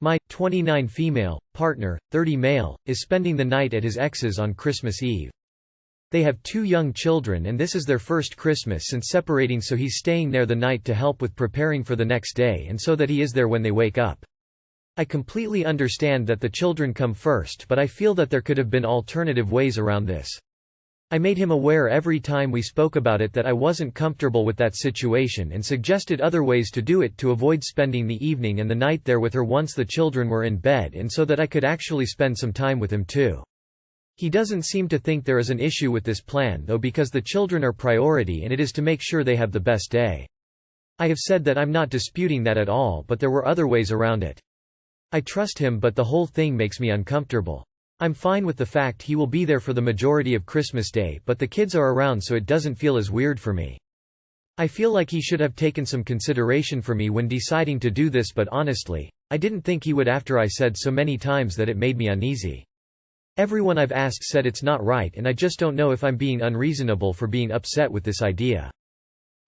My 29 female partner, 30 male, is spending the night at his ex's on Christmas Eve. They have 2 young children and this is their first Christmas since separating, so he's staying there the night to help with preparing for the next day and so that he is there when they wake up. I completely understand that the children come first, but I feel that there could have been alternative ways around this. I made him aware every time we spoke about it that I wasn't comfortable with that situation and suggested other ways to do it to avoid spending the evening and the night there with her once the children were in bed and so that I could actually spend some time with him too. He doesn't seem to think there is an issue with this plan though, because the children are priority and it is to make sure they have the best day. I have said that I'm not disputing that at all, but there were other ways around it. I trust him, but the whole thing makes me uncomfortable. I'm fine with the fact he will be there for the majority of Christmas Day, but the kids are around so it doesn't feel as weird for me. I feel like he should have taken some consideration for me when deciding to do this, but honestly, I didn't think he would after I said so many times that it made me uneasy. Everyone I've asked said it's not right and I just don't know if I'm being unreasonable for being upset with this idea.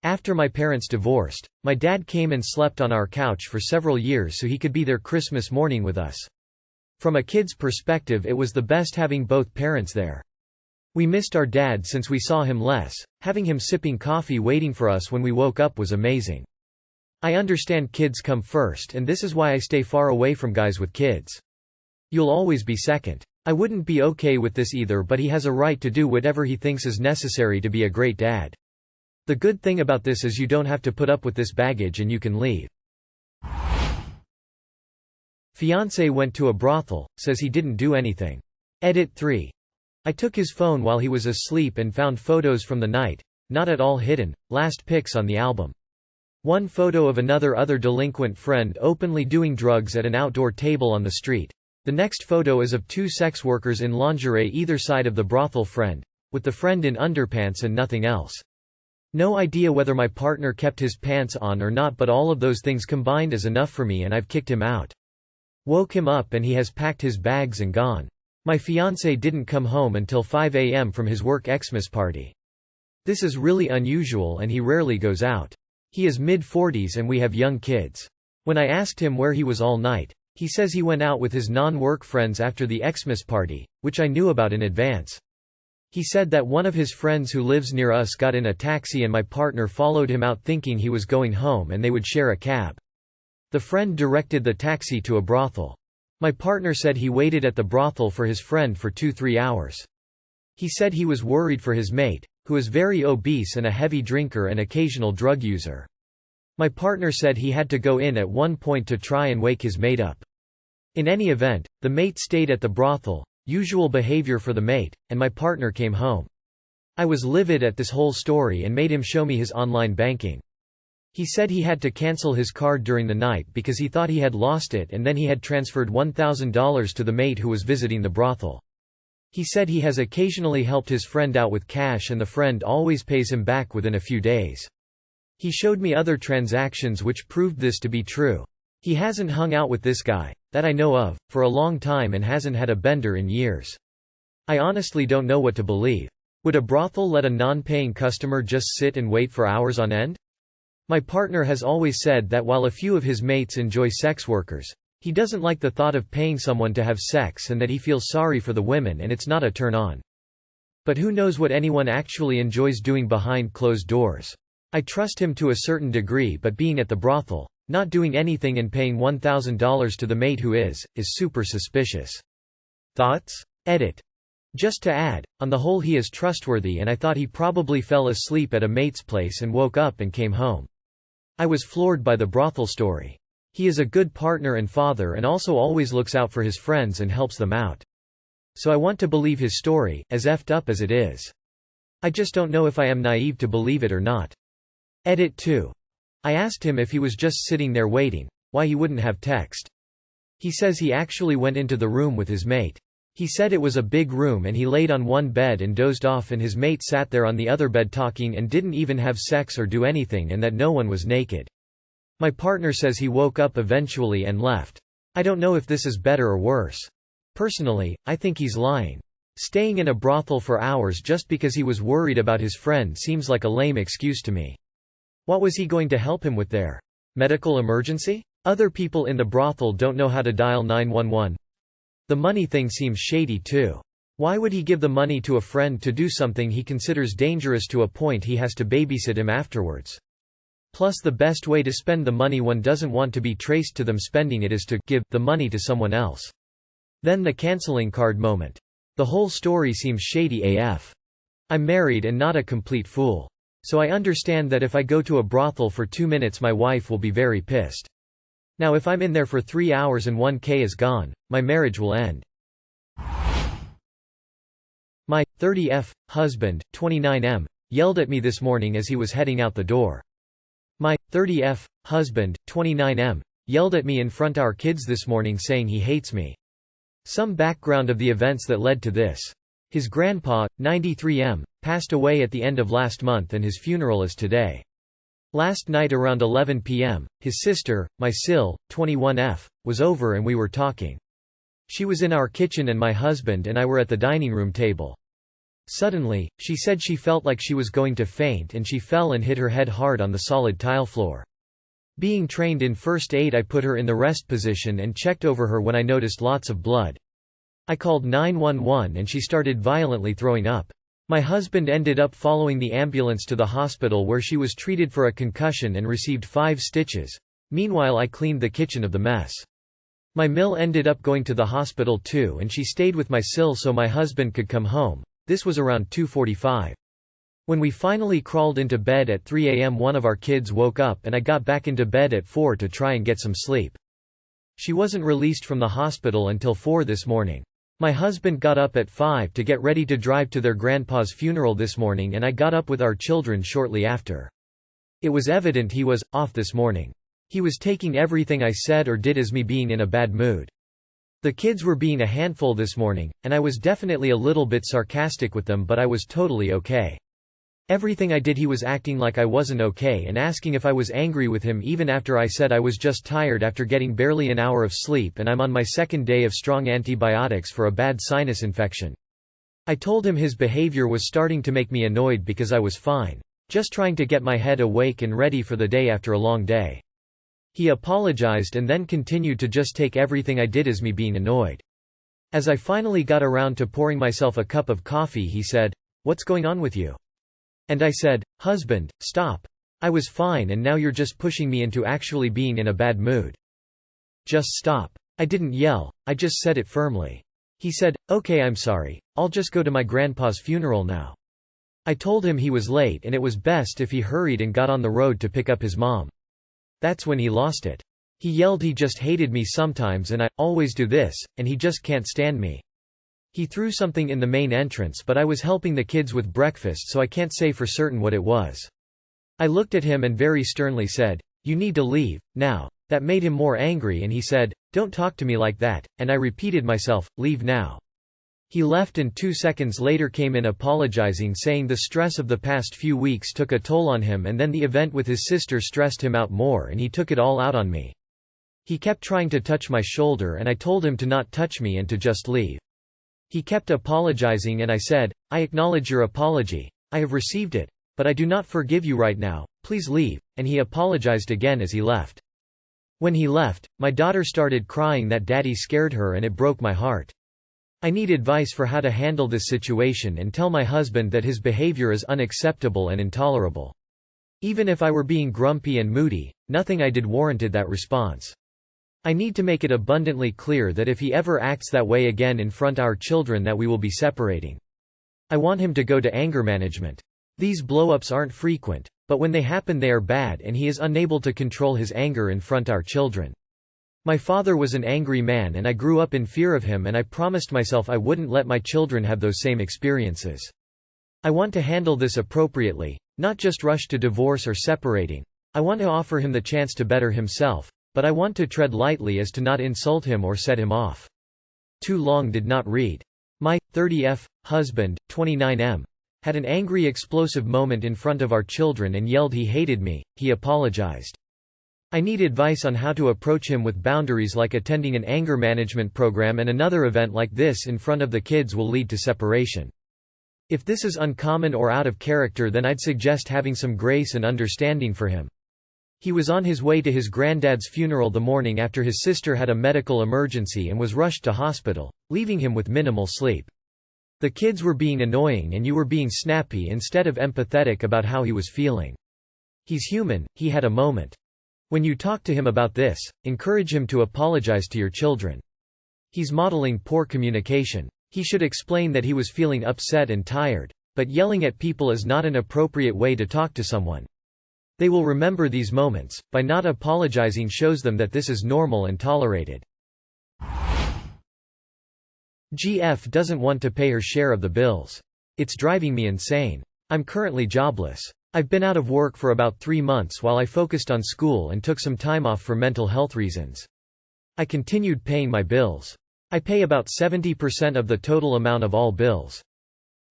After my parents divorced, my dad came and slept on our couch for several years so he could be there Christmas morning with us. From a kid's perspective, it was the best having both parents there. We missed our dad since we saw him less. Having him sipping coffee waiting for us when we woke up was amazing. I understand kids come first and this is why I stay far away from guys with kids. You'll always be second. I wouldn't be okay with this either, but he has a right to do whatever he thinks is necessary to be a great dad. The good thing about this is you don't have to put up with this baggage and you can leave. Fiancé went to a brothel, says he didn't do anything. Edit 3. I took his phone while he was asleep and found photos from the night, not at all hidden, last pics on the album. One photo of other delinquent friend openly doing drugs at an outdoor table on the street. The next photo is of 2 sex workers in lingerie either side of the brothel friend, with the friend in underpants and nothing else. No idea whether my partner kept his pants on or not, but all of those things combined is enough for me and I've kicked him out. Woke him up and he has packed his bags and gone. My fiancé didn't come home until 5 a.m. from his work Xmas party. This is really unusual and he rarely goes out. He is mid-40s and we have young kids. When I asked him where he was all night, he says he went out with his non-work friends after the Xmas party, which I knew about in advance. He said that one of his friends who lives near us got in a taxi and my partner followed him out thinking he was going home and they would share a cab. The friend directed the taxi to a brothel. My partner said he waited at the brothel for his friend for 2–3 hours. He said he was worried for his mate, who is very obese and a heavy drinker and occasional drug user. My partner said he had to go in at one point to try and wake his mate up. In any event, the mate stayed at the brothel, usual behavior for the mate, and my partner came home. I was livid at this whole story and made him show me his online banking. He said he had to cancel his card during the night because he thought he had lost it and then he had transferred $1,000 to the mate who was visiting the brothel. He said he has occasionally helped his friend out with cash and the friend always pays him back within a few days. He showed me other transactions which proved this to be true. He hasn't hung out with this guy, that I know of, for a long time and hasn't had a bender in years. I honestly don't know what to believe. Would a brothel let a non-paying customer just sit and wait for hours on end? My partner has always said that while a few of his mates enjoy sex workers, he doesn't like the thought of paying someone to have sex and that he feels sorry for the women and it's not a turn-on. But who knows what anyone actually enjoys doing behind closed doors. I trust him to a certain degree, but being at the brothel, not doing anything and paying $1,000 to the mate who is super suspicious. Thoughts? Edit. Just to add, on the whole he is trustworthy and I thought he probably fell asleep at a mate's place and woke up and came home. I was floored by the brothel story. He is a good partner and father and also always looks out for his friends and helps them out. So I want to believe his story, as effed up as it is. I just don't know if I am naive to believe it or not. Edit 2. I asked him if he was just sitting there waiting, why he wouldn't have text. He says he actually went into the room with his mate. He said it was a big room and he laid on one bed and dozed off and his mate sat there on the other bed talking and didn't even have sex or do anything and that no one was naked. My partner says he woke up eventually and left. I don't know if this is better or worse. Personally, I think he's lying. Staying in a brothel for hours just because he was worried about his friend seems like a lame excuse to me. What was he going to help him with there? Medical emergency? Other people in the brothel don't know how to dial 911. The money thing seems shady too. Why would he give the money to a friend to do something he considers dangerous to a point he has to babysit him afterwards? Plus, the best way to spend the money one doesn't want to be traced to them spending it is to give the money to someone else. Then the canceling card moment. The whole story seems shady AF. I'm married and not a complete fool. So I understand that if I go to a brothel for 2 minutes my wife will be very pissed. Now if I'm in there for 3 hours and 1K is gone, my marriage will end. My 30F husband, 29M, yelled at me this morning as he was heading out the door. My 30F husband, 29M, yelled at me in front our kids this morning saying he hates me. Some background of the events that led to this. His grandpa, 93M, passed away at the end of last month and his funeral is today. Last night around 11 p.m., his sister, my Sil, 21F, was over and we were talking. She was in our kitchen and my husband and I were at the dining room table. Suddenly, she said she felt like she was going to faint and she fell and hit her head hard on the solid tile floor. Being trained in first aid, I put her in the rest position and checked over her when I noticed lots of blood. I called 911 and she started violently throwing up. My husband ended up following the ambulance to the hospital where she was treated for a concussion and received 5 stitches. Meanwhile I cleaned the kitchen of the mess. My Mill ended up going to the hospital too and she stayed with my Sil so my husband could come home. This was around 2:45. When we finally crawled into bed at 3 a.m. one of our kids woke up and I got back into bed at 4 to try and get some sleep. She wasn't released from the hospital until 4 this morning. My husband got up at 5 to get ready to drive to their grandpa's funeral this morning and I got up with our children shortly after. It was evident he was off this morning. He was taking everything I said or did as me being in a bad mood. The kids were being a handful this morning, and I was definitely a little bit sarcastic with them but I was totally okay. Everything I did he was acting like I wasn't okay and asking if I was angry with him even after I said I was just tired after getting barely an hour of sleep and I'm on my 2nd day of strong antibiotics for a bad sinus infection. I told him his behavior was starting to make me annoyed because I was fine. Just trying to get my head awake and ready for the day after a long day. He apologized and then continued to just take everything I did as me being annoyed. As I finally got around to pouring myself a cup of coffee he said, "What's going on with you?" And I said, "Husband, stop. I was fine and now you're just pushing me into actually being in a bad mood. Just stop." I didn't yell, I just said it firmly. He said, "Okay, I'm sorry, I'll just go to my grandpa's funeral now." I told him he was late and it was best if he hurried and got on the road to pick up his mom. That's when he lost it. He yelled he just hated me sometimes and I always do this, and he just can't stand me. He threw something in the main entrance but I was helping the kids with breakfast so I can't say for certain what it was. I looked at him and very sternly said, "You need to leave, now." That made him more angry and he said, "Don't talk to me like that," and I repeated myself, "Leave now." He left and 2 seconds later came in apologizing saying the stress of the past few weeks took a toll on him and then the event with his sister stressed him out more and he took it all out on me. He kept trying to touch my shoulder and I told him to not touch me and to just leave. He kept apologizing and I said, "I acknowledge your apology, I have received it, but I do not forgive you right now, please leave," and he apologized again as he left. When he left, my daughter started crying that daddy scared her and it broke my heart. I need advice for how to handle this situation and tell my husband that his behavior is unacceptable and intolerable. Even if I were being grumpy and moody, nothing I did warranted that response. I need to make it abundantly clear that if he ever acts that way again in front our children that we will be separating. I want him to go to anger management. These blow-ups aren't frequent, but when they happen they are bad and he is unable to control his anger in front our children. My father was an angry man and I grew up in fear of him and I promised myself I wouldn't let my children have those same experiences. I want to handle this appropriately, not just rush to divorce or separating. I want to offer him the chance to better himself, but I want to tread lightly as to not insult him or set him off. Too long did not read. My 30F husband, 29M, had an angry explosive moment in front of our children and yelled he hated me. He apologized. I need advice on how to approach him with boundaries like attending an anger management program and another event like this in front of the kids will lead to separation. If this is uncommon or out of character then I'd suggest having some grace and understanding for him. He was on his way to his granddad's funeral the morning after his sister had a medical emergency and was rushed to hospital, leaving him with minimal sleep. The kids were being annoying and you were being snappy instead of empathetic about how he was feeling. He's human, he had a moment. When you talk to him about this, encourage him to apologize to your children. He's modeling poor communication. He should explain that he was feeling upset and tired. But yelling at people is not an appropriate way to talk to someone. They will remember these moments. By not apologizing shows them that this is normal and tolerated. GF doesn't want to pay her share of the bills. It's driving me insane. I'm currently jobless. I've been out of work for about 3 months while I focused on school and took some time off for mental health reasons. I continued paying my bills. I pay about 70% of the total amount of all bills.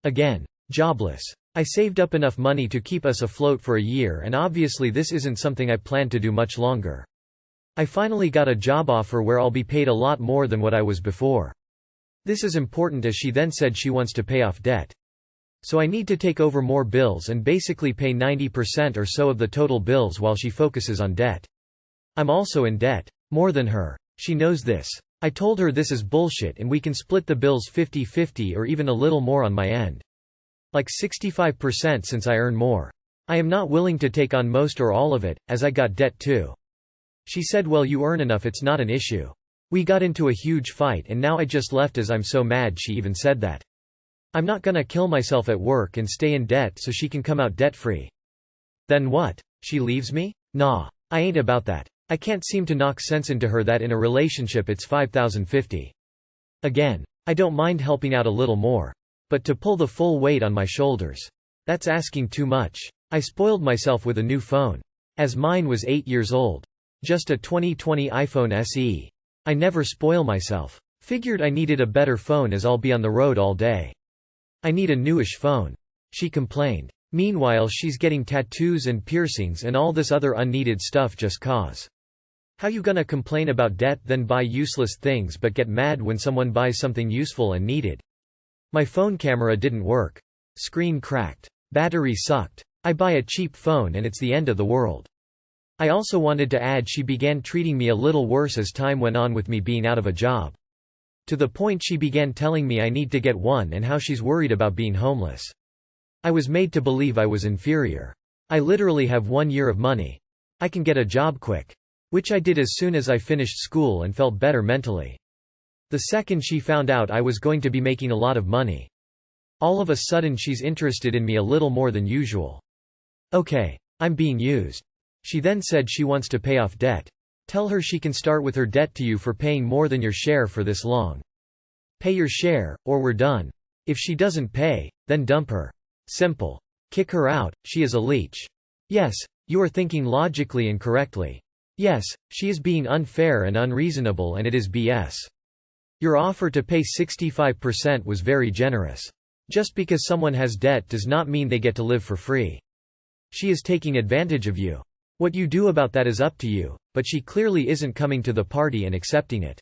Again, jobless. I saved up enough money to keep us afloat for a year, and obviously this isn't something I plan to do much longer. I finally got a job offer where I'll be paid a lot more than what I was before. This is important as she then said she wants to pay off debt. So I need to take over more bills and basically pay 90% or so of the total bills while she focuses on debt. I'm also in debt. More than her. She knows this. I told her this is bullshit and we can split the bills 50-50 or even a little more on my end. Like 65% since I earn more. I am not willing to take on most or all of it, as I got debt too. She said, well, you earn enough, it's not an issue. We got into a huge fight and now I just left as I'm so mad she even said that. I'm not gonna kill myself at work and stay in debt so she can come out debt-free. Then what? She leaves me? Nah. I ain't about that. I can't seem to knock sense into her that in a relationship it's 5050. Again, I don't mind helping out a little more. But to pull the full weight on my shoulders. That's asking too much. I spoiled myself with a new phone. As mine was 8 years old. Just a 2020 iPhone SE. I never spoil myself. Figured I needed a better phone as I'll be on the road all day. I need a newish phone. She complained. Meanwhile she's getting tattoos and piercings and all this other unneeded stuff just cause. How you gonna complain about debt then buy useless things but get mad when someone buys something useful and needed? My phone camera didn't work. Screen cracked. Battery sucked. I buy a cheap phone and it's the end of the world. I also wanted to add she began treating me a little worse as time went on with me being out of a job. To the point she began telling me I need to get one and how she's worried about being homeless. I was made to believe I was inferior. I literally have 1 year of money. I can get a job quick. Which I did as soon as I finished school and felt better mentally. The second she found out I was going to be making a lot of money. All of a sudden she's interested in me a little more than usual. Okay. I'm being used. She then said she wants to pay off debt. Tell her she can start with her debt to you for paying more than your share for this long. Pay your share, or we're done. If she doesn't pay, then dump her. Simple. Kick her out, she is a leech. Yes, you are thinking logically and correctly. Yes, she is being unfair and unreasonable and it is BS. Your offer to pay 65% was very generous. Just because someone has debt does not mean they get to live for free. She is taking advantage of you. What you do about that is up to you, but she clearly isn't coming to the party and accepting it.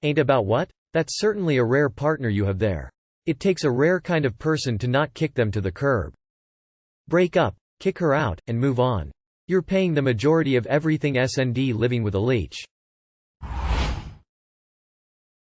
Ain't about what? That's certainly a rare partner you have there. It takes a rare kind of person to not kick them to the curb. Break up, kick her out, and move on. You're paying the majority of everything SND living with a leech.